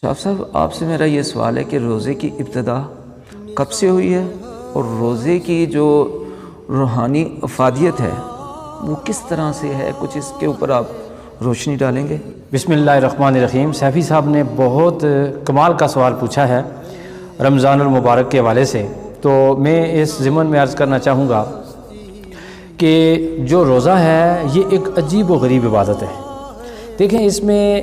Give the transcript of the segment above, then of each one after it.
شاف صاحب، آپ سے میرا یہ سوال ہے کہ روزے کی ابتدا کب سے ہوئی ہے اور روزے کی جو روحانی افادیت ہے وہ کس طرح سے ہے؟ کچھ اس کے اوپر آپ روشنی ڈالیں گے؟ بسم اللہ الرحمن الرحیم۔ سیفی صاحب نے بہت کمال کا سوال پوچھا ہے رمضان المبارک کے حوالے سے، تو میں اس ضمن میں عرض کرنا چاہوں گا کہ جو روزہ ہے یہ ایک عجیب و غریب عبادت ہے۔ دیکھیں، اس میں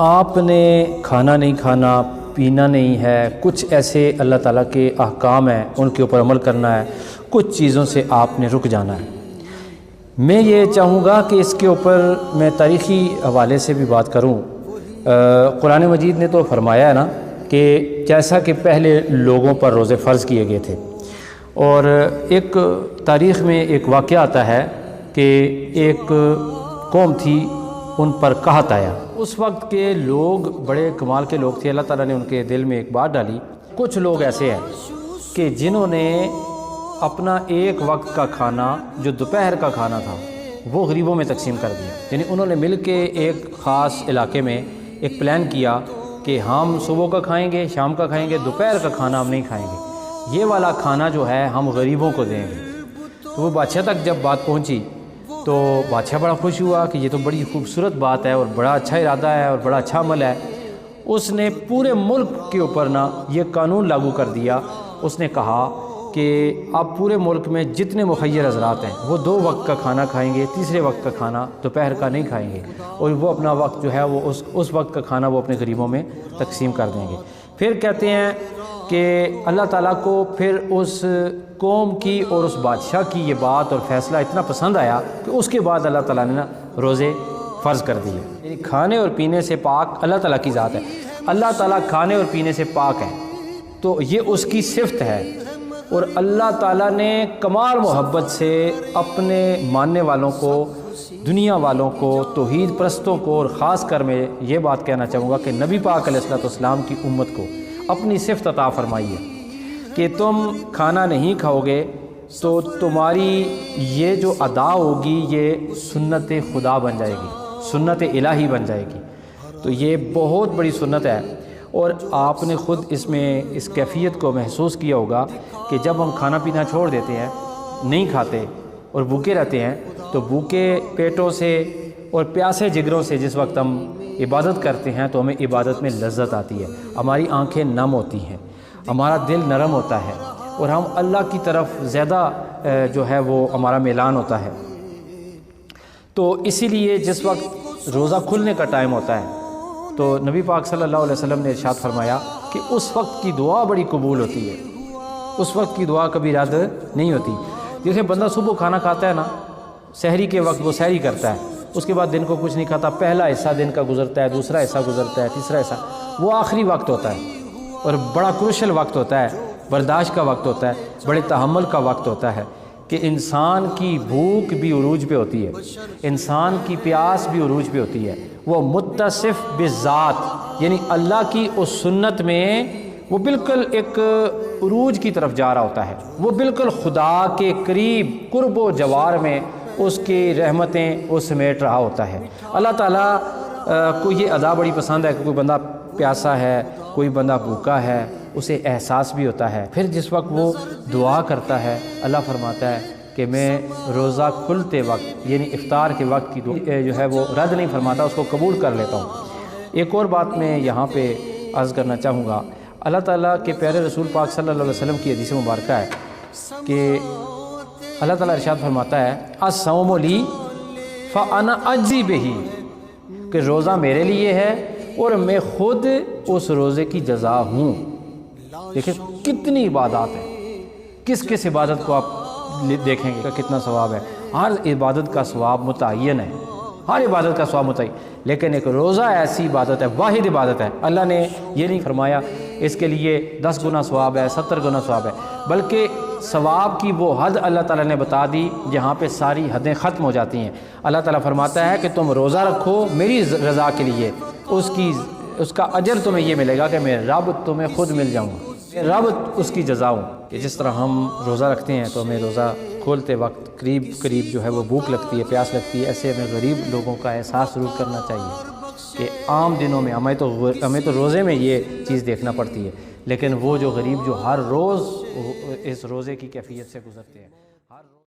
آپ نے کھانا نہیں کھانا، پینا نہیں ہے، کچھ ایسے اللہ تعالیٰ کے احکام ہیں ان کے اوپر عمل کرنا ہے، کچھ چیزوں سے آپ نے رک جانا ہے۔ میں یہ چاہوں گا کہ اس کے اوپر میں تاریخی حوالے سے بھی بات کروں۔ قرآن مجید نے تو فرمایا ہے نا کہ جیسا کہ پہلے لوگوں پر روزے فرض کیے گئے تھے، اور ایک تاریخ میں ایک واقعہ آتا ہے کہ ایک قوم تھی، ان پر قحط آیا۔ اس وقت کے لوگ بڑے کمال کے لوگ تھے، اللہ تعالیٰ نے ان کے دل میں ایک بات ڈالی۔ کچھ لوگ ایسے ہیں کہ جنہوں نے اپنا ایک وقت کا کھانا جو دوپہر کا کھانا تھا وہ غریبوں میں تقسیم کر دیا۔ یعنی انہوں نے مل کے ایک خاص علاقے میں ایک پلان کیا کہ ہم صبح کا کھائیں گے، شام کا کھائیں گے، دوپہر کا کھانا ہم نہیں کھائیں گے، یہ والا کھانا جو ہے ہم غریبوں کو دیں گے۔ تو وہ بادشاہ تک جب بات پہنچی تو بادشاہ بڑا خوش ہوا کہ یہ تو بڑی خوبصورت بات ہے اور بڑا اچھا ارادہ ہے اور بڑا اچھا عمل ہے۔ اس نے پورے ملک کے اوپر یہ قانون لاگو کر دیا۔ اس نے کہا کہ اب پورے ملک میں جتنے مخیر حضرات ہیں وہ 2 وقت کا کھانا کھائیں گے، تیسرے وقت کا کھانا دوپہر کا نہیں کھائیں گے، اور وہ اپنا وقت جو ہے وہ اس وقت کا کھانا وہ اپنے غریبوں میں تقسیم کر دیں گے۔ پھر کہتے ہیں کہ اللہ تعالیٰ کو پھر اس قوم کی اور اس بادشاہ کی یہ بات اور فیصلہ اتنا پسند آیا کہ اس کے بعد اللہ تعالیٰ نے روزے فرض کر دیے۔ یعنی کھانے اور پینے سے پاک اللہ تعالیٰ کی ذات ہے۔ اللہ تعالیٰ کھانے اور پینے سے پاک ہے، تو یہ اس کی صفت ہے، اور اللہ تعالیٰ نے کمال محبت سے اپنے ماننے والوں کو، دنیا والوں کو، توحید پرستوں کو، اور خاص کر میں یہ بات کہنا چاہوں گا کہ نبی پاک علیہ السلام کی امت کو اپنی صفت عطا فرمائی ہے کہ تم کھانا نہیں کھاؤ گے تو تمہاری یہ جو ادا ہوگی یہ سنت خدا بن جائے گی، سنت الہی بن جائے گی۔ تو یہ بہت بڑی سنت ہے، اور آپ نے خود اس میں اس کیفیت کو محسوس کیا ہوگا کہ جب ہم کھانا پینا چھوڑ دیتے ہیں، نہیں کھاتے اور بھوکے رہتے ہیں، تو بھوکے پیٹوں سے اور پیاسے جگروں سے جس وقت ہم عبادت کرتے ہیں تو ہمیں عبادت میں لذت آتی ہے، ہماری آنکھیں نم ہوتی ہیں، ہمارا دل نرم ہوتا ہے، اور ہم اللہ کی طرف زیادہ جو ہے وہ ہمارا میلان ہوتا ہے۔ تو اسی لیے جس وقت روزہ کھلنے کا ٹائم ہوتا ہے تو نبی پاک صلی اللہ علیہ وسلم نے ارشاد فرمایا کہ اس وقت کی دعا بڑی قبول ہوتی ہے، اس وقت کی دعا کبھی رد نہیں ہوتی۔ جیسے بندہ صبح کھانا کھاتا ہے نا، سحری کے وقت وہ سحری کرتا ہے، اس کے بعد دن کو کچھ نہیں کھاتا، پہلا حصہ دن کا گزرتا ہے، دوسرا حصہ گزرتا ہے، تیسرا حصہ، وہ آخری وقت ہوتا ہے اور بڑا کروشل وقت ہوتا ہے، برداشت کا وقت ہوتا ہے، بڑے تحمل کا وقت ہوتا ہے کہ انسان کی بھوک بھی عروج پہ ہوتی ہے، انسان کی پیاس بھی عروج پہ ہوتی ہے، وہ متصف بذات یعنی اللہ کی اس سنت میں وہ بالکل ایک عروج کی طرف جا رہا ہوتا ہے، وہ بالکل خدا کے قریب قرب و جوار میں اس کی رحمتیں وہ سمیٹ رہا ہوتا ہے۔ اللہ تعالیٰ کو یہ ادا بڑی پسند ہے کہ کوئی بندہ پیاسا ہے، کوئی بندہ بھوکا ہے، اسے احساس بھی ہوتا ہے۔ پھر جس وقت وہ دعا کرتا ہے، اللہ فرماتا ہے کہ میں روزہ کھلتے وقت یعنی افطار کے وقت کی دعا جو ہے وہ رد نہیں فرماتا، اس کو قبول کر لیتا ہوں۔ ایک اور بات میں یہاں پہ عرض کرنا چاہوں گا، اللہ تعالیٰ کے پیارے رسول پاک صلی اللہ علیہ وسلم کی حدیث مبارکہ ہے کہ اللہ تعالیٰ ارشاد فرماتا ہے الصوم لی فانا اجزی بہ، کہ روزہ میرے لیے ہے اور میں خود اس روزے کی جزا ہوں۔ دیکھیں کتنی عبادات ہیں، کس کس عبادت کو آپ دیکھیں گے کتنا ثواب ہے، ہر عبادت کا ثواب متعین ہے، ہر عبادت کا ثواب متعین، لیکن ایک روزہ ایسی عبادت ہے، واحد عبادت ہے، اللہ نے یہ نہیں فرمایا اس کے لیے 10 گنا ثواب ہے، 70 گنا ثواب ہے، بلکہ ثواب کی وہ حد اللہ تعالیٰ نے بتا دی جہاں پہ ساری حدیں ختم ہو جاتی ہیں۔ اللہ تعالیٰ فرماتا ہے کہ تم روزہ رکھو میری رضا کے لیے، اس کا اجر تمہیں یہ ملے گا کہ میں رب تمہیں خود مل جاؤں گا، رب اس کی جزا ہوں۔ کہ جس طرح ہم روزہ رکھتے ہیں تو ہمیں روزہ کھولتے وقت قریب جو ہے وہ بھوک لگتی ہے، پیاس لگتی ہے، ایسے ہمیں غریب لوگوں کا احساس ضرور کرنا چاہیے۔ کہ عام دنوں میں ہمیں تو روزے میں یہ چیز دیکھنا پڑتی ہے، لیکن وہ جو غریب جو ہر روز اس روزے کی کیفیت سے گزرتے ہیں، ہر روز